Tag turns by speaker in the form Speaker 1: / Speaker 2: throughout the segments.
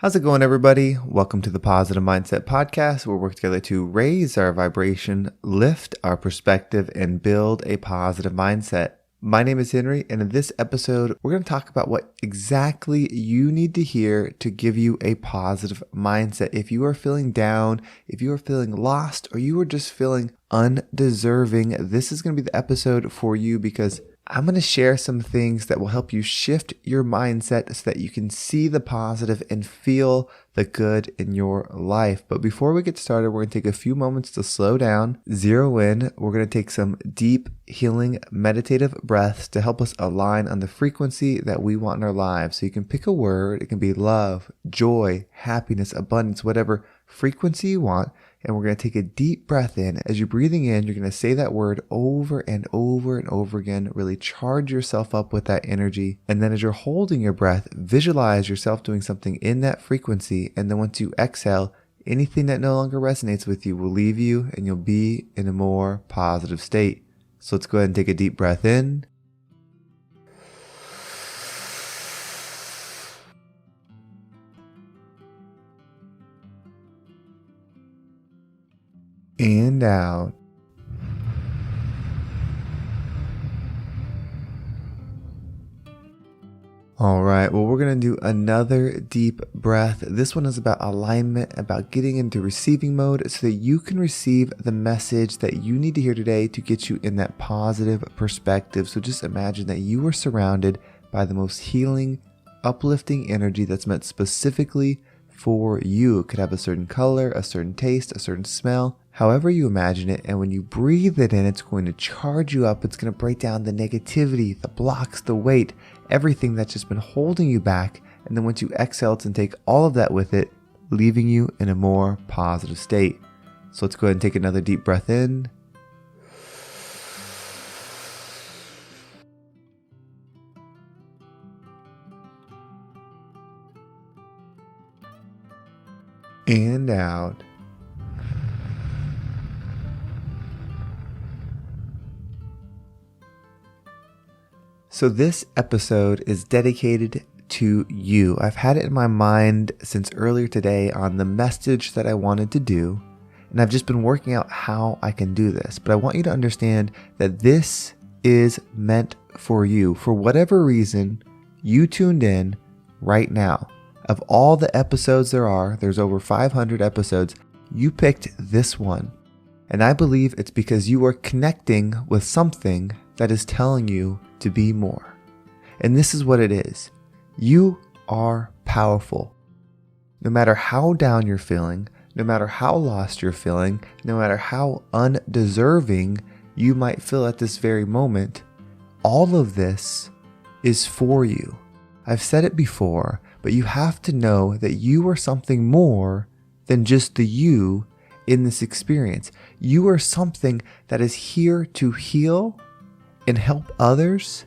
Speaker 1: How's it going, everybody? Welcome to the Positive Mindset Podcast, where we work together to raise our vibration, lift our perspective, and build a positive mindset. My name is Henry, and in this episode, we're going to talk about what exactly you need to hear to give you a positive mindset. If you are feeling down, if you are feeling lost, or you are just feeling undeserving, this is going to be the episode for you because I'm going to share some things that will help you shift your mindset so that you can see the positive and feel the good in your life. But before we get started, we're going to take a few moments to slow down, zero in. We're going to take some deep, healing, meditative breaths to help us align on the frequency that we want in our lives. So you can pick a word. It can be love, joy, happiness, abundance, whatever frequency you want. And we're going to take a deep breath in. As you're breathing in, you're going to say that word over and over and over again. Really charge yourself up with that energy. And then as you're holding your breath, visualize yourself doing something in that frequency. And then once you exhale, anything that no longer resonates with you will leave you and you'll be in a more positive state. So let's go ahead and take a deep breath in. And out. All right, well, we're going to do another deep breath. This one is about alignment, about getting into receiving mode so that you can receive the message that you need to hear today to get you in that positive perspective. So just imagine that you are surrounded by the most healing, uplifting energy that's meant specifically for you. It could have a certain color, a certain taste, a certain smell, however you imagine it. And when you breathe it in, it's going to charge you up. It's going to break down the negativity, the blocks, the weight, everything that's just been holding you back. And then once you exhale, it's going to take all of that with it, leaving you in a more positive state. So let's go ahead and take another deep breath in. And out. So this episode is dedicated to you. I've had it in my mind since earlier today on the message that I wanted to do, and I've just been working out how I can do this. But I want you to understand that this is meant for you. For whatever reason, you tuned in right now. Of all the episodes there's over 500 episodes, you picked this one. And I believe it's because you are connecting with something that is telling you to be more. And this is what it is. You are powerful. No matter how down you're feeling, no matter how lost you're feeling, no matter how undeserving you might feel at this very moment, all of this is for you. I've said it before, but you have to know that you are something more than just the you in this experience. You are something that is here to heal and help others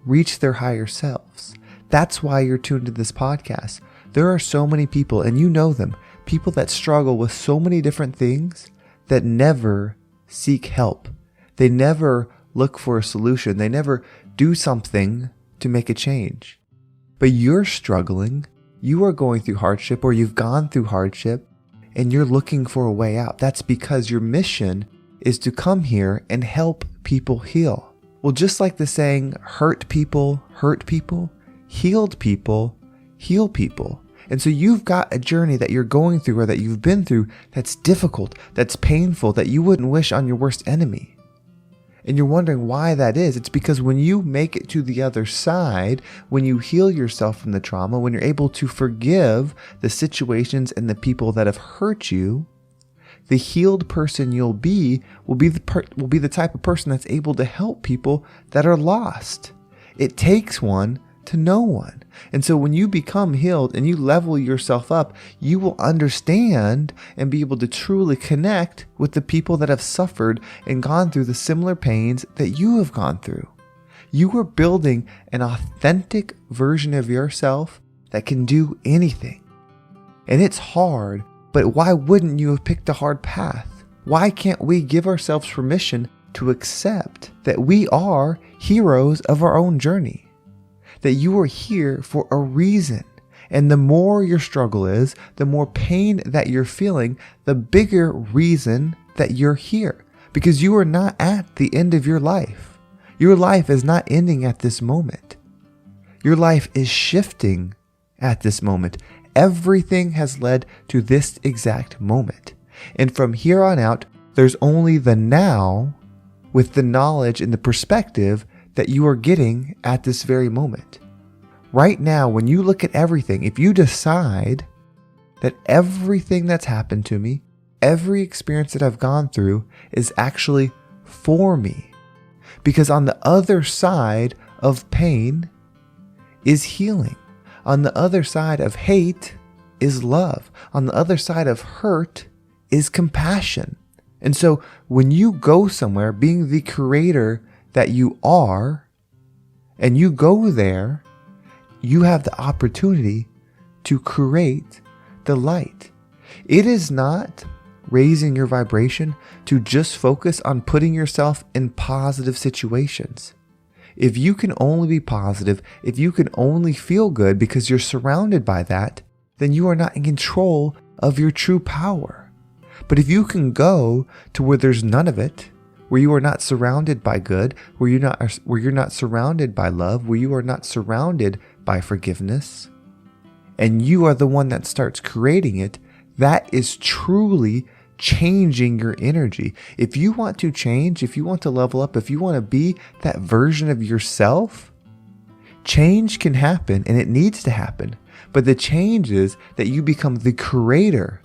Speaker 1: reach their higher selves. That's why you're tuned to this podcast. There are so many people, and you know them, people that struggle with so many different things that never seek help. They never look for a solution. They never do something to make a change. But you're struggling, you are going through hardship, or you've gone through hardship, and you're looking for a way out. That's because your mission is to come here and help people heal. Well, just like the saying, hurt people, healed people, heal people. And so you've got a journey that you're going through or that you've been through that's difficult, that's painful, that you wouldn't wish on your worst enemy. And you're wondering why that is. It's because when you make it to the other side, when you heal yourself from the trauma, when you're able to forgive the situations and the people that have hurt you, the healed person you'll be will be the type of person that's able to help people that are lost. It takes one to know one. And so when you become healed and you level yourself up, you will understand and be able to truly connect with the people that have suffered and gone through the similar pains that you have gone through. You are building an authentic version of yourself that can do anything. And it's hard, but why wouldn't you have picked a hard path? Why can't we give ourselves permission to accept that we are heroes of our own journey? That you are here for a reason. And the more your struggle is, the more pain that you're feeling, the bigger reason that you're here. Because you are not at the end of your life. Your life is not ending at this moment. Your life is shifting at this moment. Everything has led to this exact moment. And from here on out, there's only the now with the knowledge and the perspective that you are getting at this very moment. Right now, when you look at everything, if you decide that everything that's happened to me, every experience that I've gone through is actually for me. Because on the other side of pain is healing. On the other side of hate is love. On the other side of hurt is compassion. And so when you go somewhere being the creator that you are, and you go there, you have the opportunity to create the light. It is not raising your vibration to just focus on putting yourself in positive situations. If you can only be positive, if you can only feel good because you're surrounded by that, then you are not in control of your true power. But if you can go to where there's none of it, where you are not surrounded by good, where you're not surrounded by love, where you are not surrounded by forgiveness, and you are the one that starts creating it, that is truly changing your energy. If you want to change, if you want to level up, if you want to be that version of yourself, change can happen and it needs to happen. But the change is that you become the creator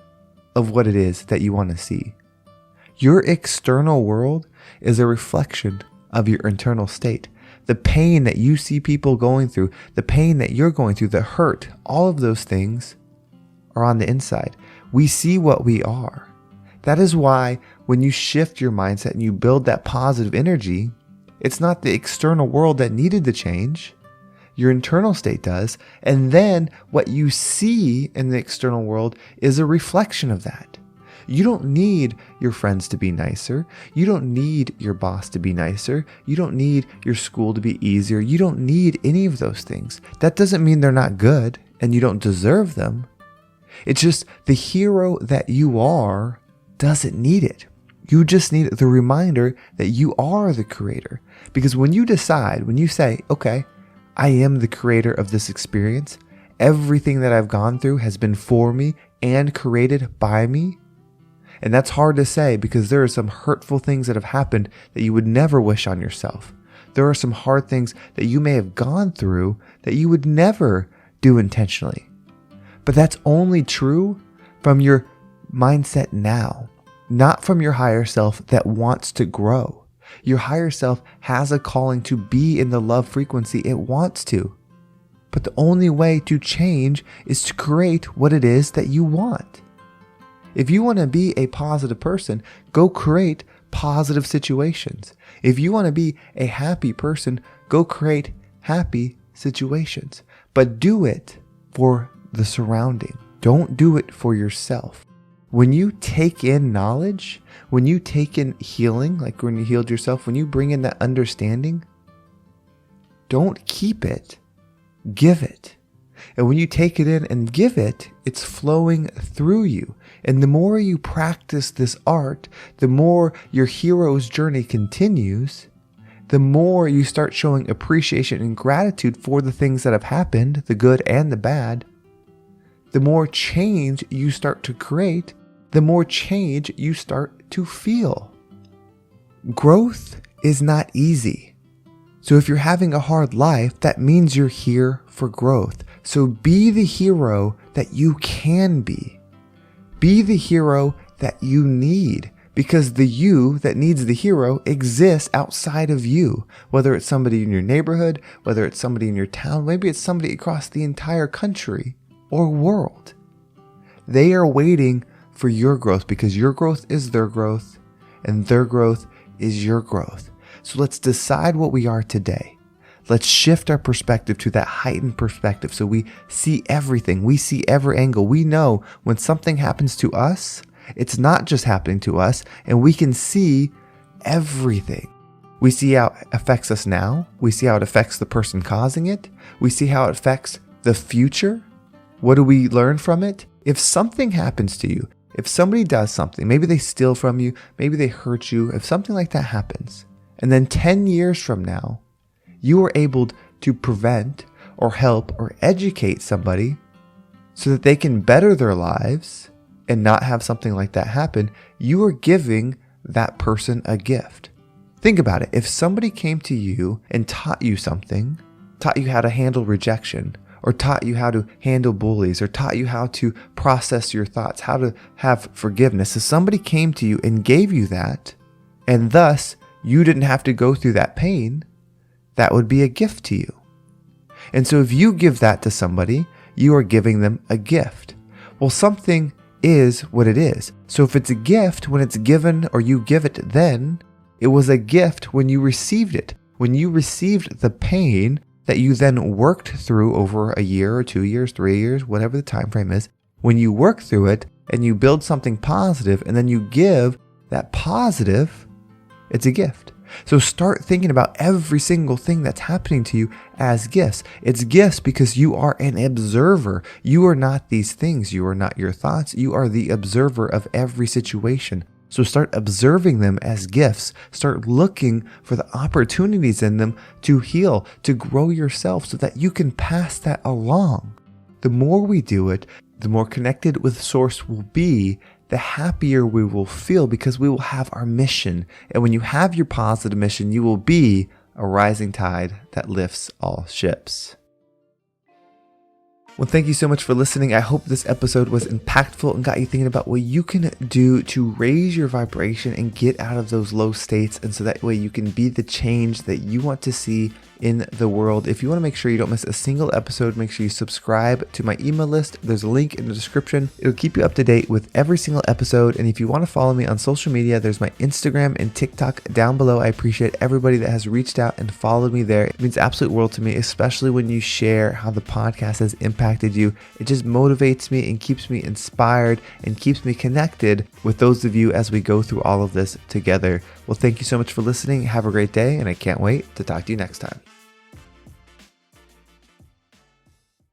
Speaker 1: of what it is that you want to see. Your external world is a reflection of your internal state. The pain that you see people going through, the pain that you're going through, the hurt, all of those things are on the inside. We see what we are. That is why when you shift your mindset and you build that positive energy, it's not the external world that needed the change. Your internal state does. And then what you see in the external world is a reflection of that. You don't need your friends to be nicer. You don't need your boss to be nicer. You don't need your school to be easier. You don't need any of those things. That doesn't mean they're not good and you don't deserve them. It's just the hero that you are doesn't need it. You just need the reminder that you are the creator. Because when you decide, when you say, okay, I am the creator of this experience, everything that I've gone through has been for me and created by me. And that's hard to say because there are some hurtful things that have happened that you would never wish on yourself. There are some hard things that you may have gone through that you would never do intentionally. But that's only true from your mindset now, not from your higher self that wants to grow. Your higher self has a calling to be in the love frequency it wants to. But the only way to change is to create what it is that you want. If you want to be a positive person, go create positive situations. If you want to be a happy person, go create happy situations. But do it for the surrounding. Don't do it for yourself. When you take in knowledge, when you take in healing, like when you healed yourself, when you bring in that understanding, don't keep it, give it. And when you take it in and give it, it's flowing through you. And the more you practice this art, the more your hero's journey continues, the more you start showing appreciation and gratitude for the things that have happened, the good and the bad, the more change you start to create, the more change you start to feel. Growth is not easy. So if you're having a hard life, that means you're here for growth. So be the hero that you can be. Be the hero that you need, because the you that needs the hero exists outside of you. Whether it's somebody in your neighborhood, whether it's somebody in your town, maybe it's somebody across the entire country or world. They are waiting for your growth because your growth is their growth and their growth is your growth. So let's decide what we are today. Let's shift our perspective to that heightened perspective so we see everything. We see every angle. We know when something happens to us, it's not just happening to us, and we can see everything. We see how it affects us now. We see how it affects the person causing it. We see how it affects the future. What do we learn from it? If something happens to you, if somebody does something, maybe they steal from you, maybe they hurt you, if something like that happens, and then 10 years from now, you are able to prevent or help or educate somebody so that they can better their lives and not have something like that happen, you are giving that person a gift. Think about it. If somebody came to you and taught you something, taught you how to handle rejection, or taught you how to handle bullies, or taught you how to process your thoughts, how to have forgiveness. If somebody came to you and gave you that, and thus you didn't have to go through that pain, that would be a gift to you. And so if you give that to somebody, you are giving them a gift. Well, something is what it is. So if it's a gift when it's given or you give it then, it was a gift when you received it. When you received the pain that you then worked through over a year or 2 years, 3 years, whatever the time frame is, when you work through it and you build something positive and then you give that positive, it's a gift. So start thinking about every single thing that's happening to you as gifts. It's gifts because you are an observer. You are not these things. You are not your thoughts. You are the observer of every situation. So start observing them as gifts. Start looking for the opportunities in them to heal, to grow yourself so that you can pass that along. The more we do it, the more connected with Source we'll be, the happier we will feel because we will have our mission. And when you have your positive mission, you will be a rising tide that lifts all ships. Well, thank you so much for listening. I hope this episode was impactful and got you thinking about what you can do to raise your vibration and get out of those low states. And so that way you can be the change that you want to see in the world. If you want to make sure you don't miss a single episode, make sure you subscribe to my email list. There's a link in the description. It'll keep you up to date with every single episode. And if you want to follow me on social media, there's my Instagram and TikTok down below. I appreciate everybody that has reached out and followed me there. It means absolute world to me, especially when you share how the podcast has impacted you. It just motivates me and keeps me inspired and keeps me connected with those of you as we go through all of this together. Well, thank you so much for listening. Have a great day, and I can't wait to talk to you next time.